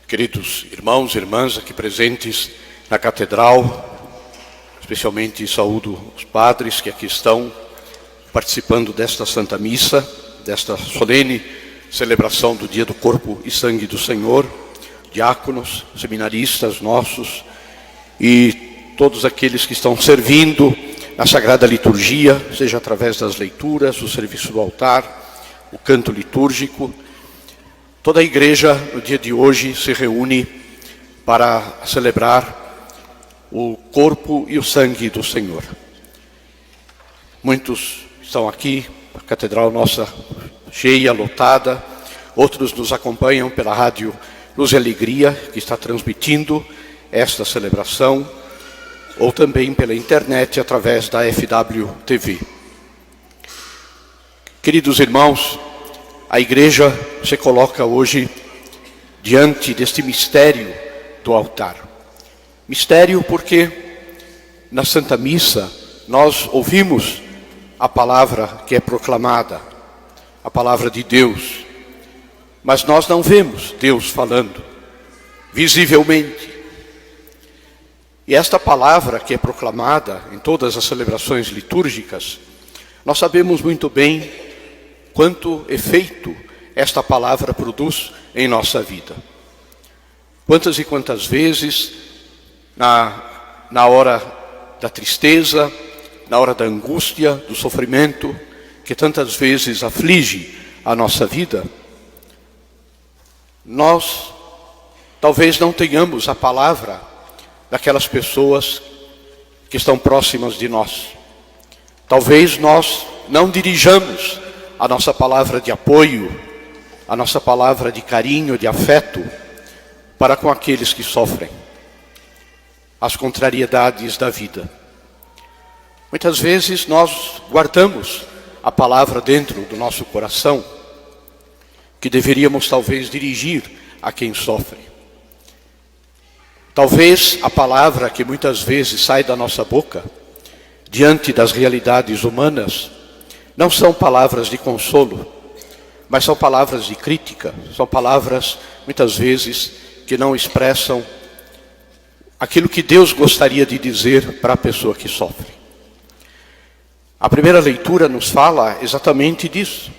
Queridos irmãos e irmãs aqui presentes na Catedral, especialmente saúdo os padres que aqui estão participando desta Santa Missa, desta solene celebração do dia do corpo e sangue do Senhor, diáconos, seminaristas nossos e todos aqueles que estão servindo na Sagrada Liturgia, seja através das leituras, o serviço do altar, o canto litúrgico. Toda a igreja, no dia de hoje, se reúne para celebrar o corpo e o sangue do Senhor. Muitos estão aqui, a catedral nossa cheia, lotada. Outros nos acompanham pela rádio Luz e Alegria, que está transmitindo esta celebração, ou também pela internet, através da FWTV. Queridos irmãos, a igreja se coloca hoje diante deste mistério do altar. Mistério porque na Santa Missa nós ouvimos a palavra que é proclamada, a palavra de Deus, mas nós não vemos Deus falando visivelmente. E esta palavra que é proclamada em todas as celebrações litúrgicas, nós sabemos muito bem quanto efeito esta palavra produz em nossa vida. Quantas e quantas vezes, na hora da tristeza, na hora da angústia, do sofrimento, que tantas vezes aflige a nossa vida, nós talvez não tenhamos a palavra daquelas pessoas que estão próximas de nós. Talvez nós não dirijamos a nossa palavra de apoio, a nossa palavra de carinho, de afeto, para com aqueles que sofrem as contrariedades da vida. Muitas vezes nós guardamos a palavra dentro do nosso coração, que deveríamos talvez dirigir a quem sofre. Talvez a palavra que muitas vezes sai da nossa boca, diante das realidades humanas, não são palavras de consolo, mas são palavras de crítica, são palavras, muitas vezes, que não expressam aquilo que Deus gostaria de dizer para a pessoa que sofre. A primeira leitura nos fala exatamente disso.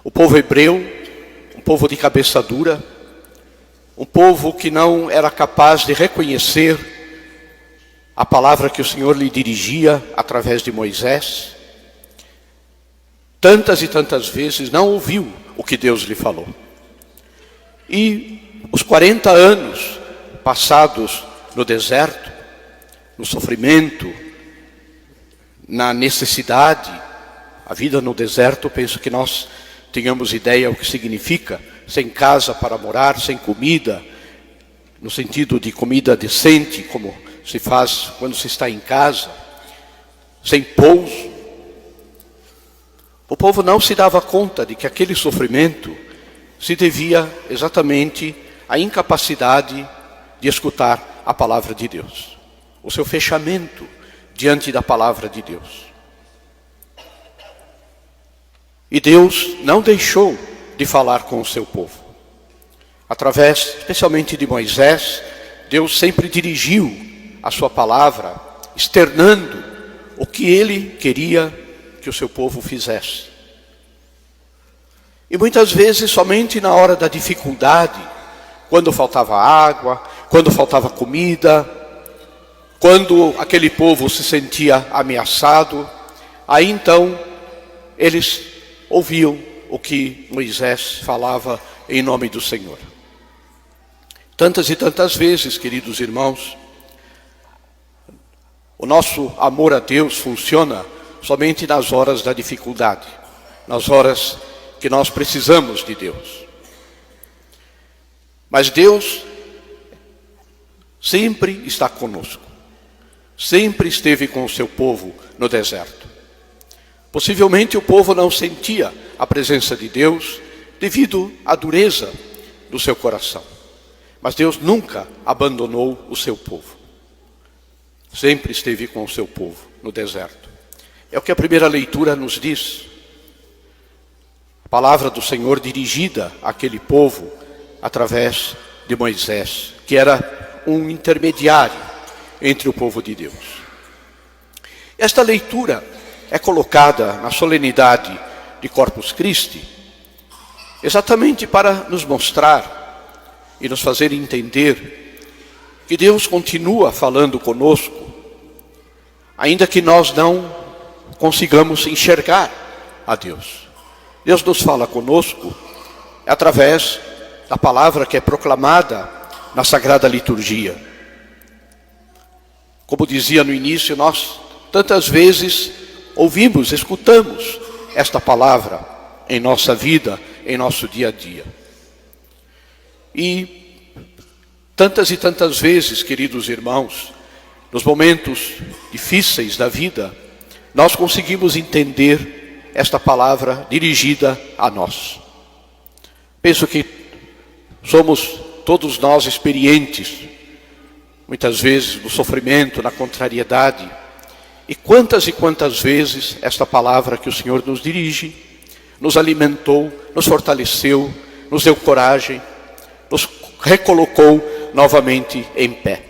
O povo hebreu, um povo de cabeça dura, um povo que não era capaz de reconhecer a palavra que o Senhor lhe dirigia através de Moisés, tantas e tantas vezes não ouviu o que Deus lhe falou. E os 40 anos passados no deserto, no sofrimento, na necessidade, a vida no deserto, penso que nós tenhamos ideia o que significa, sem casa para morar, sem comida, no sentido de comida decente, como se faz quando se está em casa, sem pouso. O povo não se dava conta de que aquele sofrimento se devia exatamente à incapacidade de escutar a palavra de Deus, o seu fechamento diante da palavra de Deus. E Deus não deixou de falar com o seu povo. Através, especialmente de Moisés, Deus sempre dirigiu a sua palavra, externando o que ele queria que o seu povo fizesse. E muitas vezes somente na hora da dificuldade, quando faltava água, quando faltava comida, quando aquele povo se sentia ameaçado, aí então eles ouviam o que Moisés falava em nome do Senhor. Tantas e tantas vezes, queridos irmãos, o nosso amor a Deus funciona somente nas horas da dificuldade, nas horas que nós precisamos de Deus. Mas Deus sempre está conosco, sempre esteve com o seu povo no deserto. Possivelmente o povo não sentia a presença de Deus devido à dureza do seu coração. Mas Deus nunca abandonou o seu povo. Sempre esteve com o seu povo no deserto. É o que a primeira leitura nos diz. A palavra do Senhor dirigida àquele povo através de Moisés, que era um intermediário entre o povo de Deus. Esta leitura é colocada na solenidade de Corpus Christi, exatamente para nos mostrar e nos fazer entender que Deus continua falando conosco, ainda que nós não consigamos enxergar a Deus. Deus nos fala conosco através da palavra que é proclamada na Sagrada Liturgia. Como dizia no início, nós tantas vezes ouvimos, escutamos esta palavra em nossa vida, em nosso dia a dia. E tantas vezes, queridos irmãos, nos momentos difíceis da vida, nós conseguimos entender esta palavra dirigida a nós. Penso que somos todos nós experientes, muitas vezes no sofrimento, na contrariedade. E quantas vezes esta palavra que o Senhor nos dirige, nos alimentou, nos fortaleceu, nos deu coragem, nos recolocou novamente em pé.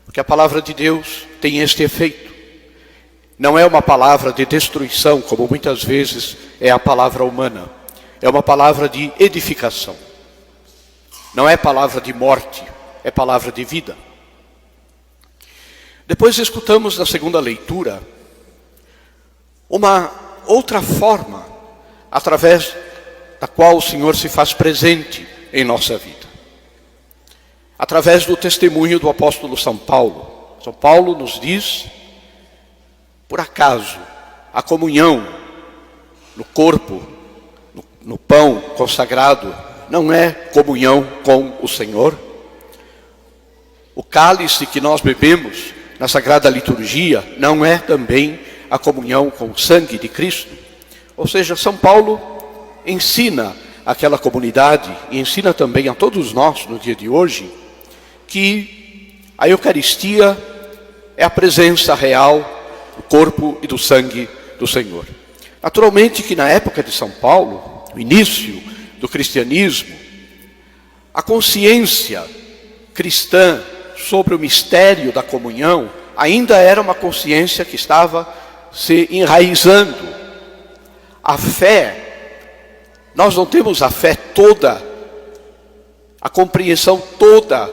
Porque a palavra de Deus tem este efeito. Não é uma palavra de destruição, como muitas vezes é a palavra humana. É uma palavra de edificação. Não é palavra de morte, é palavra de vida. Depois escutamos na segunda leitura uma outra forma através da qual o Senhor se faz presente em nossa vida. Através do testemunho do apóstolo São Paulo. São Paulo nos diz: por acaso a comunhão no corpo, no pão consagrado, não é comunhão com o Senhor? O cálice que nós bebemos na Sagrada Liturgia não é também a comunhão com o sangue de Cristo? Ou seja, São Paulo ensina àquela comunidade e ensina também a todos nós no dia de hoje que a Eucaristia é a presença real do corpo e do sangue do Senhor. Naturalmente que na época de São Paulo, no início do cristianismo, a consciência cristã sobre o mistério da comunhão ainda era uma consciência que estava se enraizando. A fé, nós não temos a fé toda, a compreensão toda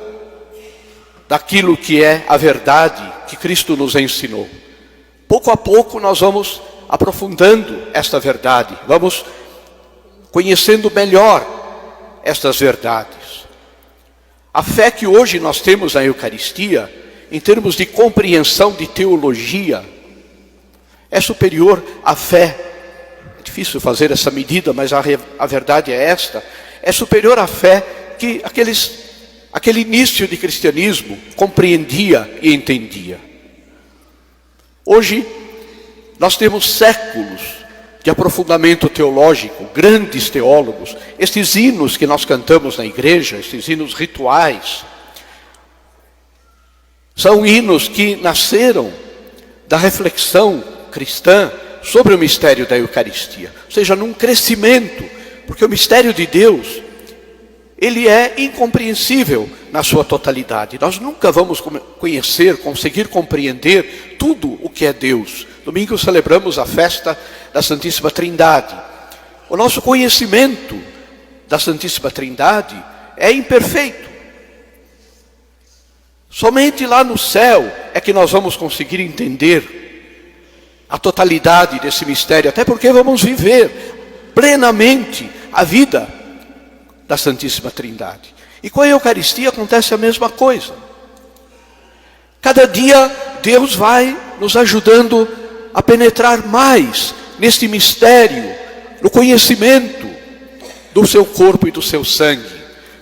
daquilo que é a verdade que Cristo nos ensinou. Pouco a pouco nós vamos aprofundando esta verdade, vamos conhecendo melhor estas verdades. A fé que hoje nós temos na Eucaristia, em termos de compreensão de teologia, é superior à fé. É difícil fazer essa medida, mas a verdade é esta. É superior à fé que aquele início de cristianismo compreendia e entendia. Hoje, nós temos séculos de aprofundamento teológico, grandes teólogos. Estes hinos que nós cantamos na igreja, estes hinos rituais, são hinos que nasceram da reflexão cristã sobre o mistério da Eucaristia. Ou seja, num crescimento, porque o mistério de Deus, ele é incompreensível na sua totalidade. Nós nunca vamos conseguir compreender tudo o que é Deus. Domingo celebramos a festa da Santíssima Trindade. O nosso conhecimento da Santíssima Trindade é imperfeito. Somente lá no céu é que nós vamos conseguir entender a totalidade desse mistério, até porque vamos viver plenamente a vida da Santíssima Trindade. E com a Eucaristia acontece a mesma coisa. Cada dia Deus vai nos ajudando a penetrar mais neste mistério, no conhecimento do seu corpo e do seu sangue.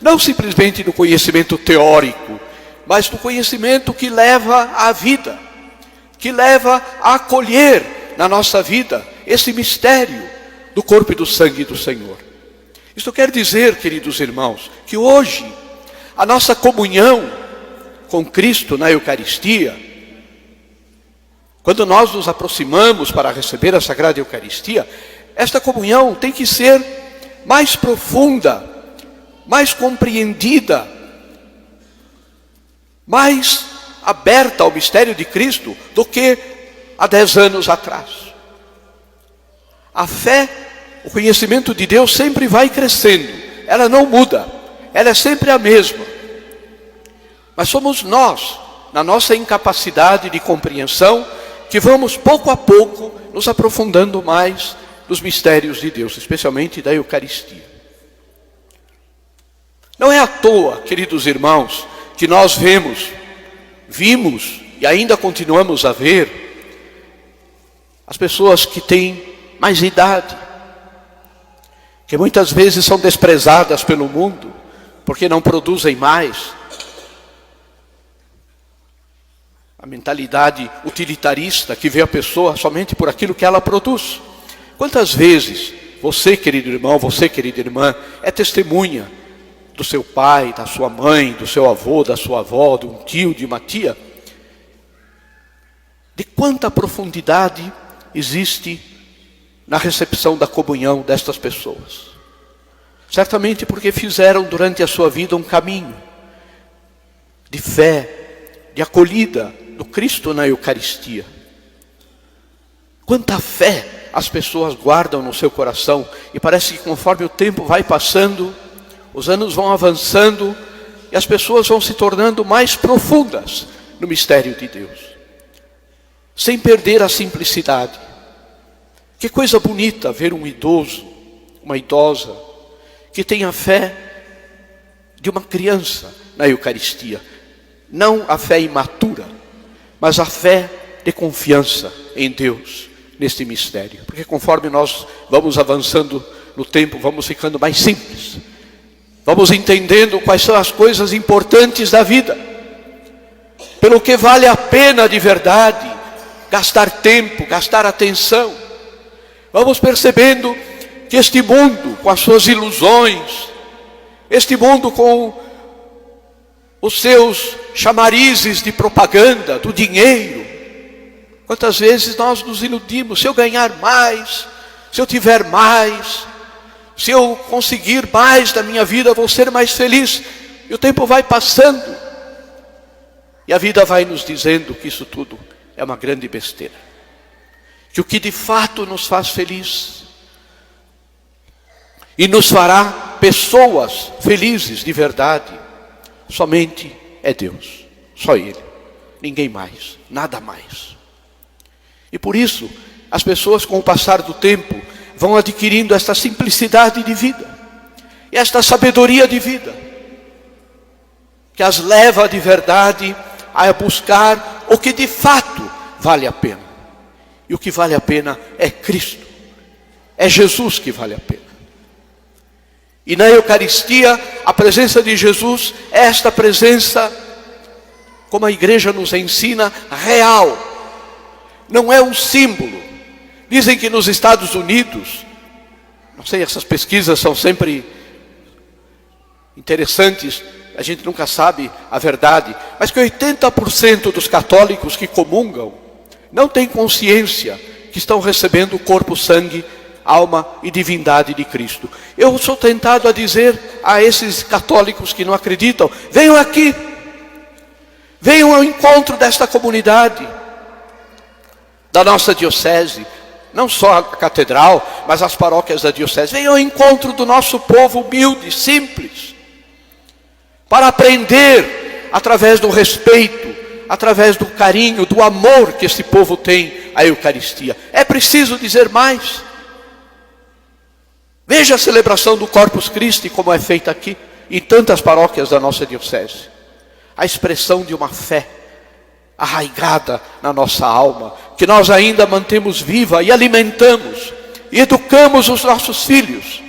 Não simplesmente no conhecimento teórico, mas no conhecimento que leva à vida, que leva a acolher na nossa vida esse mistério do corpo e do sangue do Senhor. Isto quer dizer, queridos irmãos, que hoje a nossa comunhão com Cristo na Eucaristia, quando nós nos aproximamos para receber a Sagrada Eucaristia, esta comunhão tem que ser mais profunda, mais compreendida, mais aberta ao mistério de Cristo do que há 10 anos atrás. A fé, o conhecimento de Deus sempre vai crescendo, ela não muda, ela é sempre a mesma. Mas somos nós, na nossa incapacidade de compreensão, que vamos pouco a pouco nos aprofundando mais nos mistérios de Deus, especialmente da Eucaristia. Não é à toa, queridos irmãos, que nós vimos e ainda continuamos a ver as pessoas que têm mais idade, que muitas vezes são desprezadas pelo mundo, porque não produzem mais. A mentalidade utilitarista que vê a pessoa somente por aquilo que ela produz. Quantas vezes você, querido irmão, você, querida irmã, é testemunha do seu pai, da sua mãe, do seu avô, da sua avó, de um tio, de uma tia, de quanta profundidade existe na recepção da comunhão destas pessoas. Certamente porque fizeram durante a sua vida um caminho de fé, de acolhida do Cristo na Eucaristia. Quanta fé as pessoas guardam no seu coração, e parece que conforme o tempo vai passando, os anos vão avançando, e as pessoas vão se tornando mais profundas no mistério de Deus, sem perder a simplicidade. Que coisa bonita ver um idoso, uma idosa, que tem a fé de uma criança na Eucaristia. Não a fé imatura, mas a fé de confiança em Deus neste mistério. Porque conforme nós vamos avançando no tempo, vamos ficando mais simples. Vamos entendendo quais são as coisas importantes da vida. Pelo que vale a pena de verdade gastar tempo, gastar atenção. Vamos percebendo que este mundo com as suas ilusões, este mundo com os seus chamarizes de propaganda, do dinheiro, quantas vezes nós nos iludimos: se eu ganhar mais, se eu tiver mais, se eu conseguir mais da minha vida, vou ser mais feliz. E o tempo vai passando, e a vida vai nos dizendo que isso tudo é uma grande besteira. Que o que de fato nos faz feliz e nos fará pessoas felizes de verdade, somente é Deus, só Ele, ninguém mais, nada mais. E por isso, as pessoas com o passar do tempo vão adquirindo esta simplicidade de vida, e esta sabedoria de vida, que as leva de verdade a buscar o que de fato vale a pena. E o que vale a pena é Cristo, é Jesus que vale a pena. E na Eucaristia, a presença de Jesus é esta presença, como a igreja nos ensina, real. Não é um símbolo. Dizem que nos Estados Unidos, não sei, essas pesquisas são sempre interessantes, a gente nunca sabe a verdade, mas que 80% dos católicos que comungam não têm consciência que estão recebendo o corpo, sangue, alma e divindade de Cristo. Eu sou tentado a dizer a esses católicos que não acreditam: venham aqui, venham ao encontro desta comunidade, da nossa diocese, não só a catedral, mas as paróquias da diocese. Venham ao encontro do nosso povo humilde, simples, para aprender através do respeito, através do carinho, do amor que esse povo tem à Eucaristia. É preciso dizer mais. Veja a celebração do Corpus Christi, como é feita aqui, em tantas paróquias da nossa diocese. A expressão de uma fé arraigada na nossa alma, que nós ainda mantemos viva e alimentamos, e educamos os nossos filhos.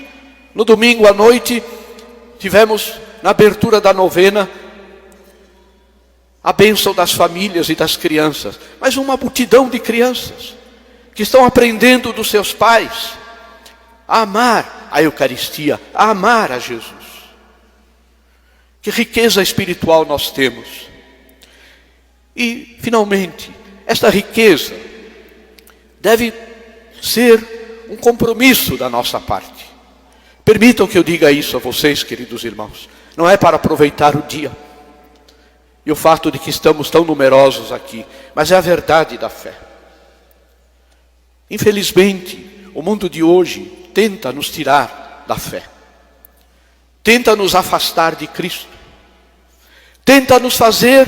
No domingo à noite, tivemos, na abertura da novena, a bênção das famílias e das crianças. Mas uma multidão de crianças que estão aprendendo dos seus pais a amar a Eucaristia, a amar a Jesus. Que riqueza espiritual nós temos. E, finalmente, esta riqueza deve ser um compromisso da nossa parte. Permitam que eu diga isso a vocês, queridos irmãos. Não é para aproveitar o dia e o fato de que estamos tão numerosos aqui, mas é a verdade da fé. Infelizmente, o mundo de hoje tenta nos tirar da fé, tenta nos afastar de Cristo, tenta nos fazer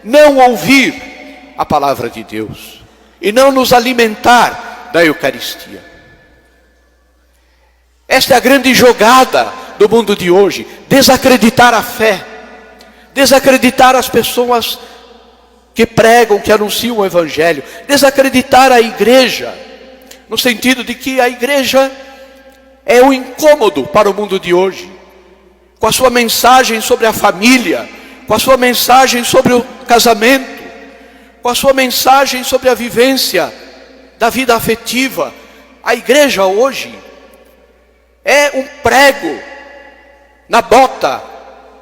não ouvir a palavra de Deus e não nos alimentar da Eucaristia. Esta é a grande jogada do mundo de hoje: desacreditar a fé, desacreditar as pessoas que pregam, que anunciam o Evangelho, desacreditar a igreja, no sentido de que a igreja é um incômodo para o mundo de hoje, com a sua mensagem sobre a família, com a sua mensagem sobre o casamento, com a sua mensagem sobre a vivência da vida afetiva. A igreja hoje é um prego na bota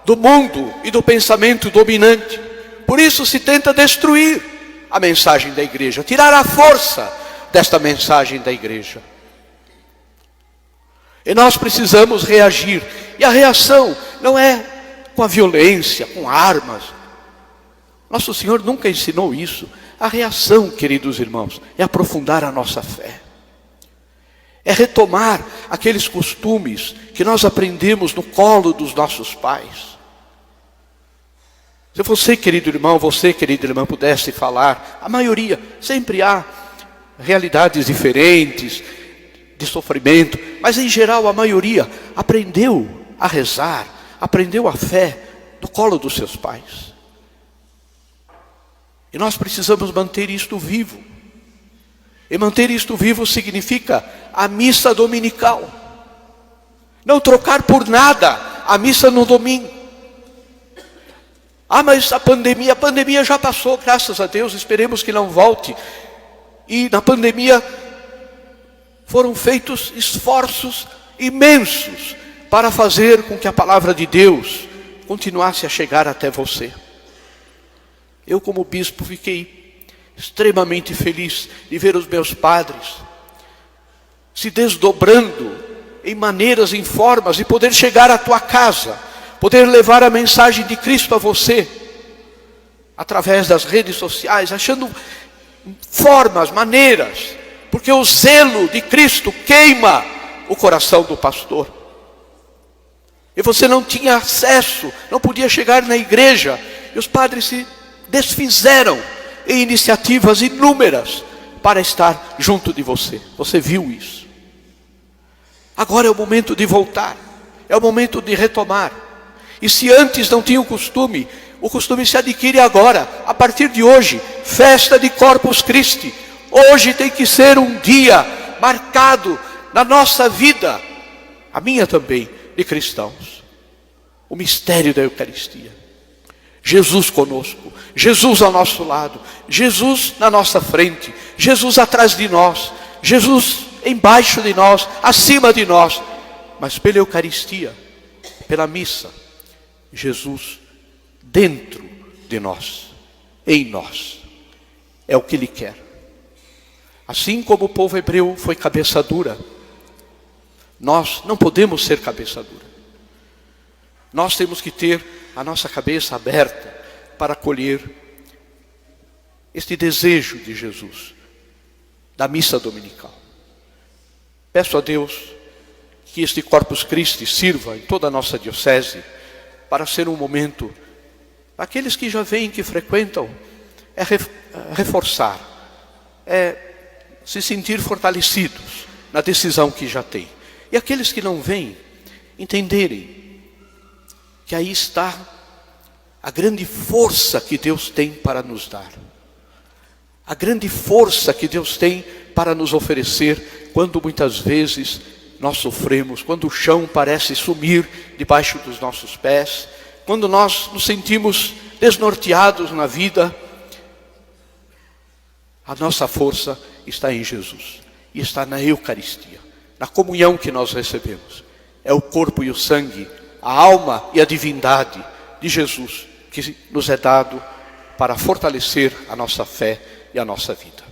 do mundo e do pensamento dominante. Por isso se tenta destruir a mensagem da igreja, tirar a força desta mensagem da igreja. E nós precisamos reagir. E a reação não é com a violência, com armas. Nosso Senhor nunca ensinou isso. A reação, queridos irmãos, é aprofundar a nossa fé. É retomar aqueles costumes que nós aprendemos no colo dos nossos pais. Se você, querido irmão, você, querida irmã, pudesse falar, a maioria, sempre há realidades diferentes, de sofrimento, mas em geral a maioria aprendeu a rezar, aprendeu a fé no colo dos seus pais. E nós precisamos manter isto vivo. E manter isto vivo significa a missa dominical. Não trocar por nada a missa no domingo. Ah, mas a pandemia já passou, graças a Deus, esperemos que não volte. E na pandemia foram feitos esforços imensos para fazer com que a palavra de Deus continuasse a chegar até você. Eu, como bispo, fiquei extremamente feliz de ver os meus padres se desdobrando em maneiras, em formas, e poder chegar à tua casa, poder levar a mensagem de Cristo a você, através das redes sociais, achando formas, maneiras, porque o zelo de Cristo queima o coração do pastor. E você não tinha acesso, não podia chegar na igreja, e os padres se desfizeram em iniciativas inúmeras para estar junto de você. Você viu isso. Agora é o momento de voltar, é o momento de retomar. E se antes não tinha o costume se adquire agora, a partir de hoje, festa de Corpus Christi. Hoje tem que ser um dia marcado na nossa vida, a minha também, de cristãos. O mistério da Eucaristia. Jesus conosco, Jesus ao nosso lado, Jesus na nossa frente, Jesus atrás de nós, Jesus embaixo de nós, acima de nós. Mas pela Eucaristia, pela missa, Jesus dentro de nós, em nós. É o que Ele quer. Assim como o povo hebreu foi cabeça dura, nós não podemos ser cabeça dura. Nós temos que ter a nossa cabeça aberta para acolher este desejo de Jesus, da missa dominical. Peço a Deus que este Corpus Christi sirva em toda a nossa diocese para ser um momento, aqueles que já vêm, que frequentam, é reforçar, é se sentir fortalecidos na decisão que já tem. E aqueles que não vêm, entenderem que aí está a grande força que Deus tem para nos dar. A grande força que Deus tem para nos oferecer quando muitas vezes nós sofremos, quando o chão parece sumir debaixo dos nossos pés, quando nós nos sentimos desnorteados na vida. A nossa força está em Jesus e está na Eucaristia, na comunhão que nós recebemos. É o corpo e o sangue, a alma e a divindade de Jesus que nos é dado para fortalecer a nossa fé e a nossa vida.